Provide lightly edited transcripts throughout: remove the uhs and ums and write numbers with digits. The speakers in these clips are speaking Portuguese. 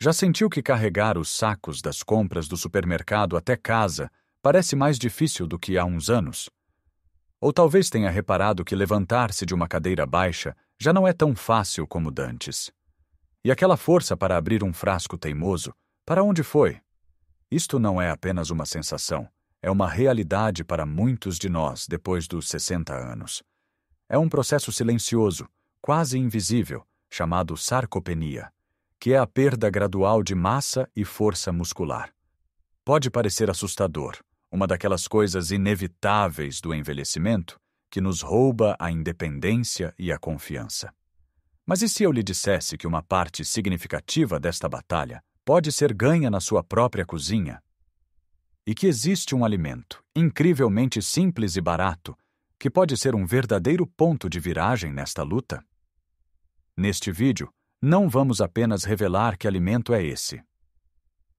Já sentiu que carregar os sacos das compras do supermercado até casa parece mais difícil do que há uns anos? Ou talvez tenha reparado que levantar-se de uma cadeira baixa já não é tão fácil como dantes. E aquela força para abrir um frasco teimoso, para onde foi? Isto não é apenas uma sensação, é uma realidade para muitos de nós depois dos 60 anos. É um processo silencioso, quase invisível, chamado sarcopenia, que é a perda gradual de massa e força muscular. Pode parecer assustador, uma daquelas coisas inevitáveis do envelhecimento que nos rouba a independência e a confiança. Mas e se eu lhe dissesse que uma parte significativa desta batalha pode ser ganha na sua própria cozinha? E que existe um alimento incrivelmente simples e barato que pode ser um verdadeiro ponto de viragem nesta luta? Neste vídeo, não vamos apenas revelar que alimento é esse.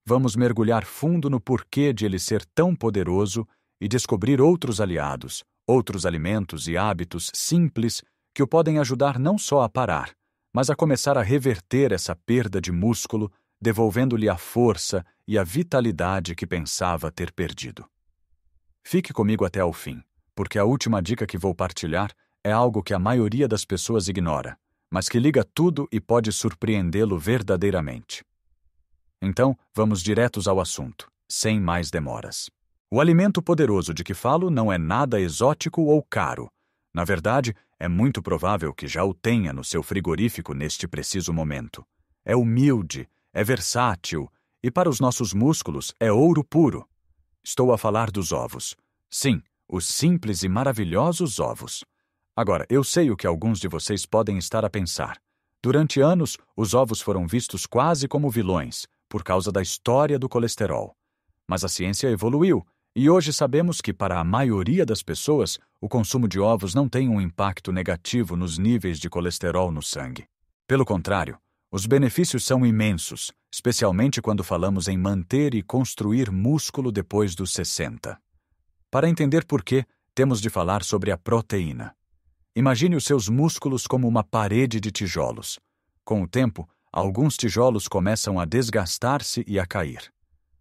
Vamos mergulhar fundo no porquê de ele ser tão poderoso e descobrir outros aliados, outros alimentos e hábitos simples que o podem ajudar não só a parar, mas a começar a reverter essa perda de músculo, devolvendo-lhe a força e a vitalidade que pensava ter perdido. Fique comigo até ao fim, porque a última dica que vou partilhar é algo que a maioria das pessoas ignora, mas que liga tudo e pode surpreendê-lo verdadeiramente. Então, vamos diretos ao assunto, sem mais demoras. O alimento poderoso de que falo não é nada exótico ou caro. Na verdade, é muito provável que já o tenha no seu frigorífico neste preciso momento. É humilde, é versátil e para os nossos músculos é ouro puro. Estou a falar dos ovos. Sim, os simples e maravilhosos ovos. Agora, eu sei o que alguns de vocês podem estar a pensar. Durante anos, os ovos foram vistos quase como vilões, por causa da história do colesterol. Mas a ciência evoluiu, e hoje sabemos que, para a maioria das pessoas, o consumo de ovos não tem um impacto negativo nos níveis de colesterol no sangue. Pelo contrário, os benefícios são imensos, especialmente quando falamos em manter e construir músculo depois dos 60. Para entender por quê, temos de falar sobre a proteína. Imagine os seus músculos como uma parede de tijolos. Com o tempo, alguns tijolos começam a desgastar-se e a cair.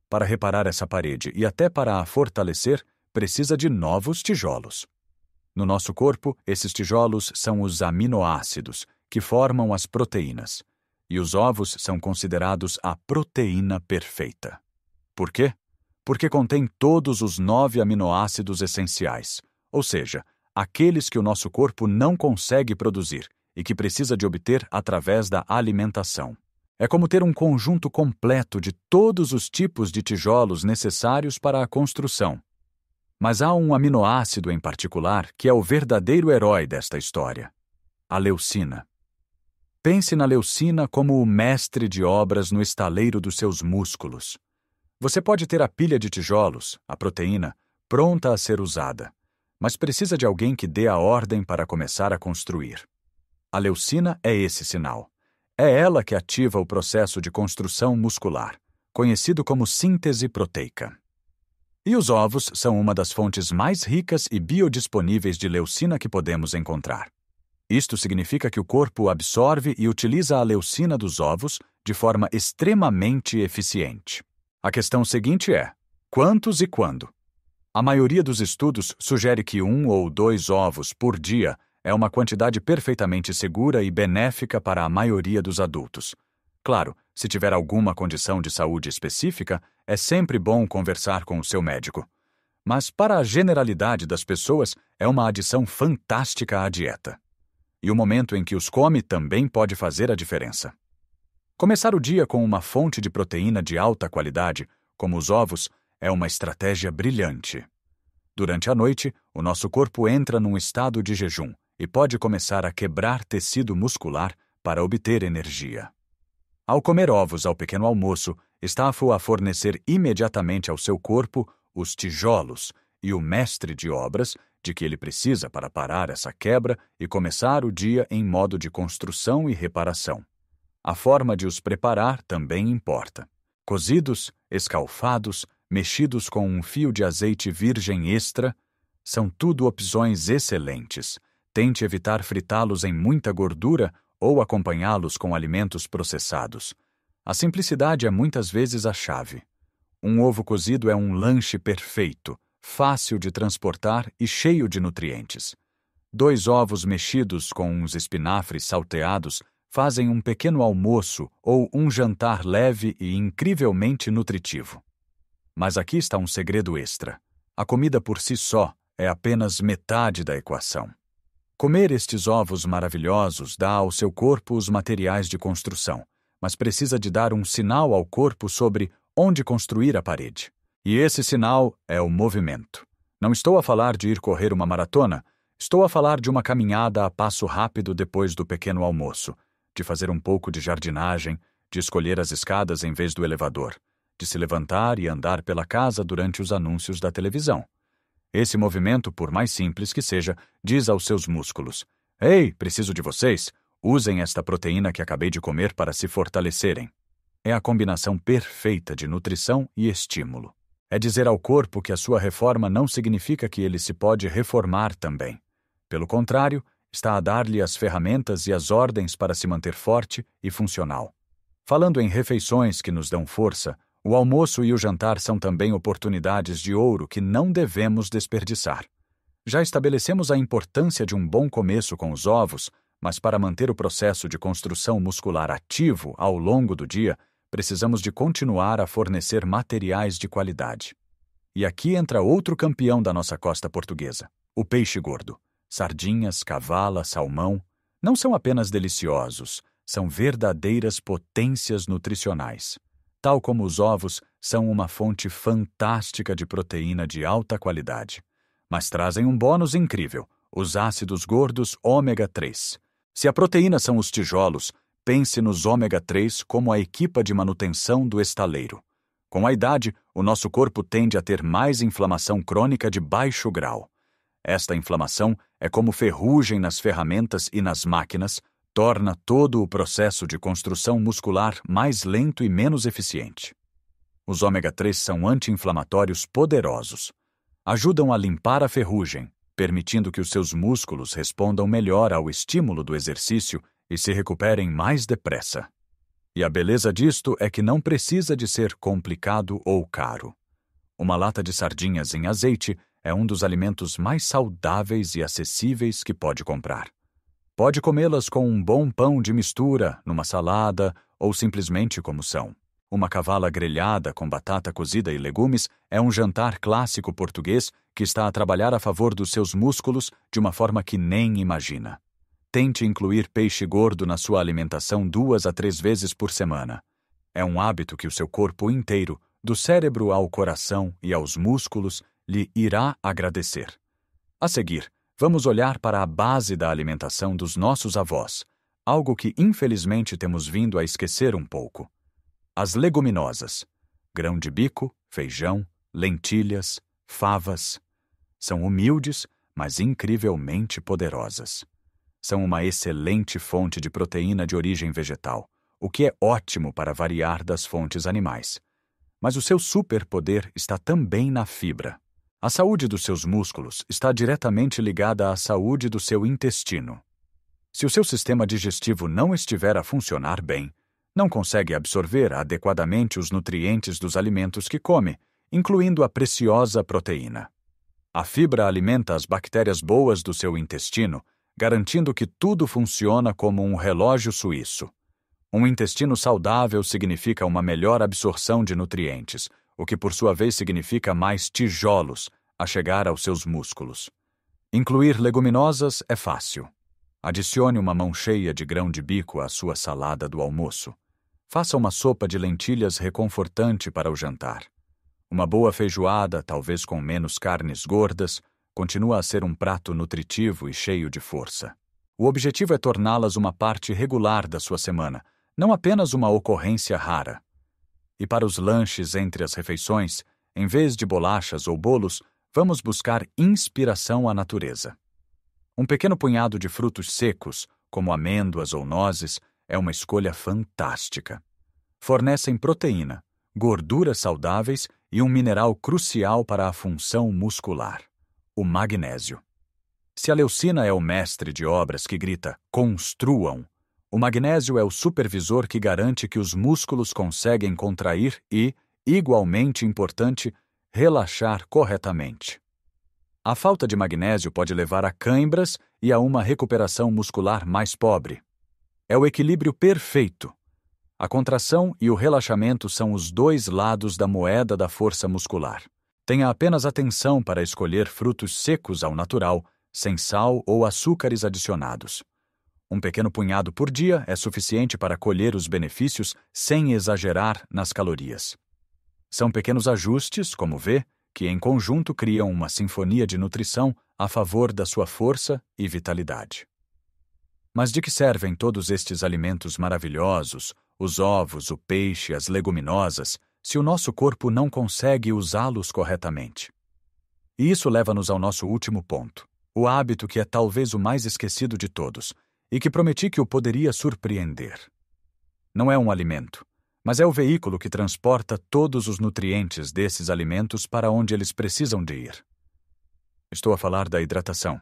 Para reparar essa parede e até para a fortalecer, precisa de novos tijolos. No nosso corpo, esses tijolos são os aminoácidos, que formam as proteínas. E os ovos são considerados a proteína perfeita. Por quê? Porque contém todos os 9 aminoácidos essenciais, ou seja, aqueles que o nosso corpo não consegue produzir e que precisa de obter através da alimentação. É como ter um conjunto completo de todos os tipos de tijolos necessários para a construção. Mas há um aminoácido em particular que é o verdadeiro herói desta história: a leucina. Pense na leucina como o mestre de obras no estaleiro dos seus músculos. Você pode ter a pilha de tijolos, a proteína, pronta a ser usada, mas precisa de alguém que dê a ordem para começar a construir. A leucina é esse sinal. É ela que ativa o processo de construção muscular, conhecido como síntese proteica. E os ovos são uma das fontes mais ricas e biodisponíveis de leucina que podemos encontrar. Isto significa que o corpo absorve e utiliza a leucina dos ovos de forma extremamente eficiente. A questão seguinte é: quantos e quando? A maioria dos estudos sugere que 1 ou 2 ovos por dia é uma quantidade perfeitamente segura e benéfica para a maioria dos adultos. Claro, se tiver alguma condição de saúde específica, é sempre bom conversar com o seu médico. Mas para a generalidade das pessoas, é uma adição fantástica à dieta. E o momento em que os come também pode fazer a diferença. Começar o dia com uma fonte de proteína de alta qualidade, como os ovos, é uma estratégia brilhante. Durante a noite, o nosso corpo entra num estado de jejum e pode começar a quebrar tecido muscular para obter energia. Ao comer ovos ao pequeno almoço, está-o a fornecer imediatamente ao seu corpo os tijolos e o mestre de obras de que ele precisa para parar essa quebra e começar o dia em modo de construção e reparação. A forma de os preparar também importa. Cozidos, escalfados, mexidos com um fio de azeite virgem extra, são tudo opções excelentes. Tente evitar fritá-los em muita gordura ou acompanhá-los com alimentos processados. A simplicidade é muitas vezes a chave. Um ovo cozido é um lanche perfeito, fácil de transportar e cheio de nutrientes. 2 ovos mexidos com uns espinafres salteados fazem um pequeno almoço ou um jantar leve e incrivelmente nutritivo. Mas aqui está um segredo extra. A comida por si só é apenas metade da equação. Comer estes ovos maravilhosos dá ao seu corpo os materiais de construção, mas precisa de dar um sinal ao corpo sobre onde construir a parede. E esse sinal é o movimento. Não estou a falar de ir correr uma maratona, estou a falar de uma caminhada a passo rápido depois do pequeno almoço, de fazer um pouco de jardinagem, de escolher as escadas em vez do elevador, de se levantar e andar pela casa durante os anúncios da televisão. Esse movimento, por mais simples que seja, diz aos seus músculos: "Ei, preciso de vocês! Usem esta proteína que acabei de comer para se fortalecerem." É a combinação perfeita de nutrição e estímulo. É dizer ao corpo que a sua reforma não significa que ele se pode reformar também. Pelo contrário, está a dar-lhe as ferramentas e as ordens para se manter forte e funcional. Falando em refeições que nos dão força, o almoço e o jantar são também oportunidades de ouro que não devemos desperdiçar. Já estabelecemos a importância de um bom começo com os ovos, mas para manter o processo de construção muscular ativo ao longo do dia, precisamos de continuar a fornecer materiais de qualidade. E aqui entra outro campeão da nossa costa portuguesa, o peixe gordo. Sardinhas, cavala, salmão, não são apenas deliciosos, são verdadeiras potências nutricionais. Tal como os ovos, são uma fonte fantástica de proteína de alta qualidade. Mas trazem um bônus incrível, os ácidos gordos ômega 3. Se a proteína são os tijolos, pense nos ômega 3 como a equipa de manutenção do estaleiro. Com a idade, o nosso corpo tende a ter mais inflamação crônica de baixo grau. Esta inflamação é como ferrugem nas ferramentas e nas máquinas, torna todo o processo de construção muscular mais lento e menos eficiente. Os ômega 3 são anti-inflamatórios poderosos. Ajudam a limpar a ferrugem, permitindo que os seus músculos respondam melhor ao estímulo do exercício e se recuperem mais depressa. E a beleza disto é que não precisa de ser complicado ou caro. Uma lata de sardinhas em azeite é um dos alimentos mais saudáveis e acessíveis que pode comprar. Pode comê-las com um bom pão de mistura, numa salada ou simplesmente como são. Uma cavala grelhada com batata cozida e legumes é um jantar clássico português que está a trabalhar a favor dos seus músculos de uma forma que nem imagina. Tente incluir peixe gordo na sua alimentação 2 a 3 vezes por semana. É um hábito que o seu corpo inteiro, do cérebro ao coração e aos músculos, lhe irá agradecer. A seguir, vamos olhar para a base da alimentação dos nossos avós, algo que infelizmente temos vindo a esquecer um pouco. As leguminosas, grão de bico, feijão, lentilhas, favas. São humildes, mas incrivelmente poderosas. São uma excelente fonte de proteína de origem vegetal, o que é ótimo para variar das fontes animais. Mas o seu superpoder está também na fibra. A saúde dos seus músculos está diretamente ligada à saúde do seu intestino. Se o seu sistema digestivo não estiver a funcionar bem, não consegue absorver adequadamente os nutrientes dos alimentos que come, incluindo a preciosa proteína. A fibra alimenta as bactérias boas do seu intestino, garantindo que tudo funciona como um relógio suíço. Um intestino saudável significa uma melhor absorção de nutrientes, o que por sua vez significa mais tijolos a chegar aos seus músculos. Incluir leguminosas é fácil. Adicione uma mão cheia de grão de bico à sua salada do almoço. Faça uma sopa de lentilhas reconfortante para o jantar. Uma boa feijoada, talvez com menos carnes gordas, continua a ser um prato nutritivo e cheio de força. O objetivo é torná-las uma parte regular da sua semana, não apenas uma ocorrência rara. E para os lanches entre as refeições, em vez de bolachas ou bolos, vamos buscar inspiração à natureza. Um pequeno punhado de frutos secos, como amêndoas ou nozes, é uma escolha fantástica. Fornecem proteína, gorduras saudáveis e um mineral crucial para a função muscular, o magnésio. Se a leucina é o mestre de obras que grita "construam", O magnésio é o supervisor que garante que os músculos conseguem contrair e, igualmente importante, relaxar corretamente. A falta de magnésio pode levar a cãibras e a uma recuperação muscular mais pobre. É o equilíbrio perfeito. A contração e o relaxamento são os dois lados da moeda da força muscular. Tenha apenas atenção para escolher frutos secos ao natural, sem sal ou açúcares adicionados. Um pequeno punhado por dia é suficiente para colher os benefícios sem exagerar nas calorias. São pequenos ajustes, como vê, que em conjunto criam uma sinfonia de nutrição a favor da sua força e vitalidade. Mas de que servem todos estes alimentos maravilhosos, os ovos, o peixe, as leguminosas, se o nosso corpo não consegue usá-los corretamente? E isso leva-nos ao nosso último ponto, o hábito que é talvez o mais esquecido de todos, e que prometi que o poderia surpreender. Não é um alimento, mas é o veículo que transporta todos os nutrientes desses alimentos para onde eles precisam de ir. Estou a falar da hidratação.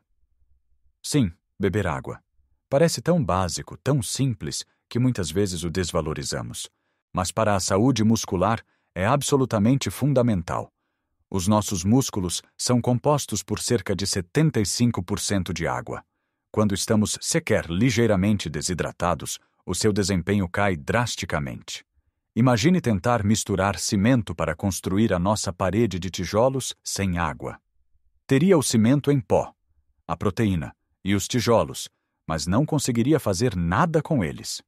Sim, beber água. Parece tão básico, tão simples, que muitas vezes o desvalorizamos. Mas para a saúde muscular é absolutamente fundamental. Os nossos músculos são compostos por cerca de 75% de água. Quando estamos sequer ligeiramente desidratados, o seu desempenho cai drasticamente. Imagine tentar misturar cimento para construir a nossa parede de tijolos sem água. Teria o cimento em pó, a proteína e os tijolos, mas não conseguiria fazer nada com eles.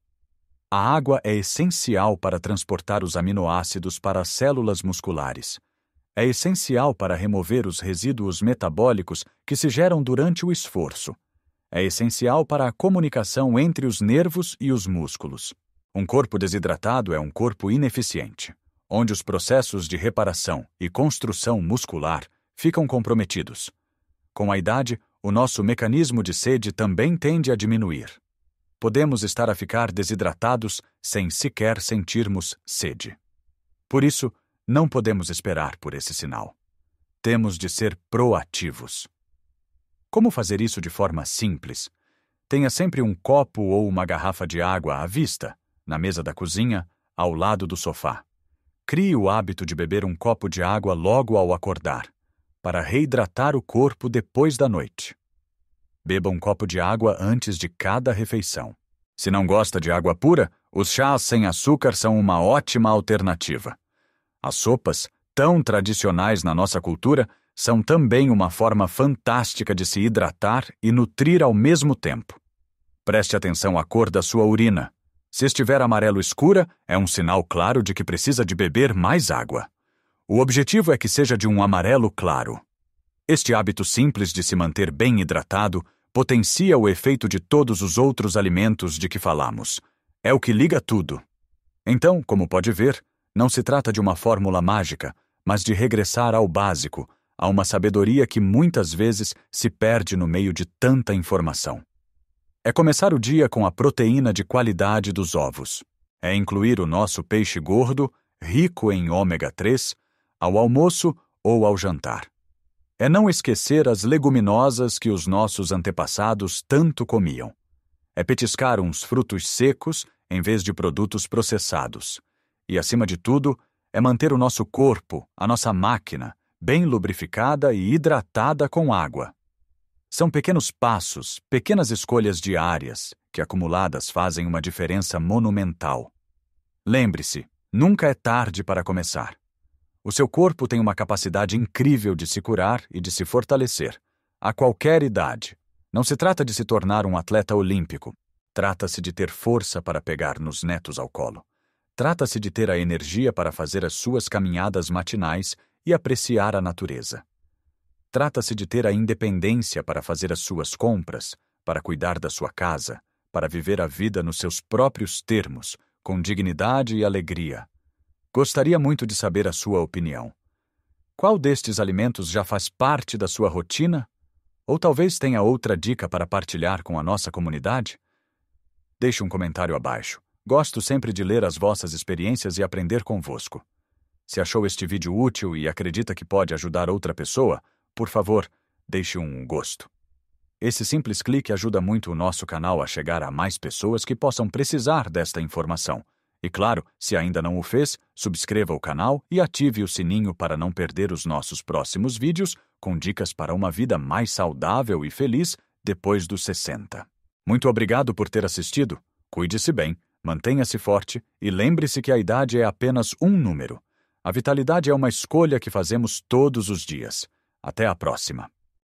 A água é essencial para transportar os aminoácidos para as células musculares. É essencial para remover os resíduos metabólicos que se geram durante o esforço. É essencial para a comunicação entre os nervos e os músculos. Um corpo desidratado é um corpo ineficiente, onde os processos de reparação e construção muscular ficam comprometidos. Com a idade, o nosso mecanismo de sede também tende a diminuir. Podemos estar a ficar desidratados sem sequer sentirmos sede. Por isso, não podemos esperar por esse sinal. Temos de ser proativos. Como fazer isso de forma simples? Tenha sempre um copo ou uma garrafa de água à vista, na mesa da cozinha, ao lado do sofá. Crie o hábito de beber um copo de água logo ao acordar, para reidratar o corpo depois da noite. Beba um copo de água antes de cada refeição. Se não gosta de água pura, os chás sem açúcar são uma ótima alternativa. As sopas, tão tradicionais na nossa cultura, são também uma forma fantástica de se hidratar e nutrir ao mesmo tempo. Preste atenção à cor da sua urina. Se estiver amarelo escura, é um sinal claro de que precisa de beber mais água. O objetivo é que seja de um amarelo claro. Este hábito simples de se manter bem hidratado potencia o efeito de todos os outros alimentos de que falamos. É o que liga tudo. Então, como pode ver, não se trata de uma fórmula mágica, mas de regressar ao básico, a uma sabedoria que muitas vezes se perde no meio de tanta informação. É começar o dia com a proteína de qualidade dos ovos. É incluir o nosso peixe gordo, rico em ômega 3, ao almoço ou ao jantar. É não esquecer as leguminosas que os nossos antepassados tanto comiam. É petiscar uns frutos secos em vez de produtos processados. E, acima de tudo, é manter o nosso corpo, a nossa máquina, bem lubrificada e hidratada com água. São pequenos passos, pequenas escolhas diárias, que acumuladas fazem uma diferença monumental. Lembre-se, nunca é tarde para começar. O seu corpo tem uma capacidade incrível de se curar e de se fortalecer, a qualquer idade. Não se trata de se tornar um atleta olímpico. Trata-se de ter força para pegar nos netos ao colo. Trata-se de ter a energia para fazer as suas caminhadas matinais e apreciar a natureza. Trata-se de ter a independência para fazer as suas compras, para cuidar da sua casa, para viver a vida nos seus próprios termos, com dignidade e alegria. Gostaria muito de saber a sua opinião. Qual destes alimentos já faz parte da sua rotina? Ou talvez tenha outra dica para partilhar com a nossa comunidade? Deixe um comentário abaixo. Gosto sempre de ler as vossas experiências e aprender convosco. Se achou este vídeo útil e acredita que pode ajudar outra pessoa, por favor, deixe um gosto. Esse simples clique ajuda muito o nosso canal a chegar a mais pessoas que possam precisar desta informação. E claro, se ainda não o fez, subscreva o canal e ative o sininho para não perder os nossos próximos vídeos com dicas para uma vida mais saudável e feliz depois dos 60. Muito obrigado por ter assistido. Cuide-se bem, mantenha-se forte e lembre-se que a idade é apenas um número. A vitalidade é uma escolha que fazemos todos os dias. Até a próxima.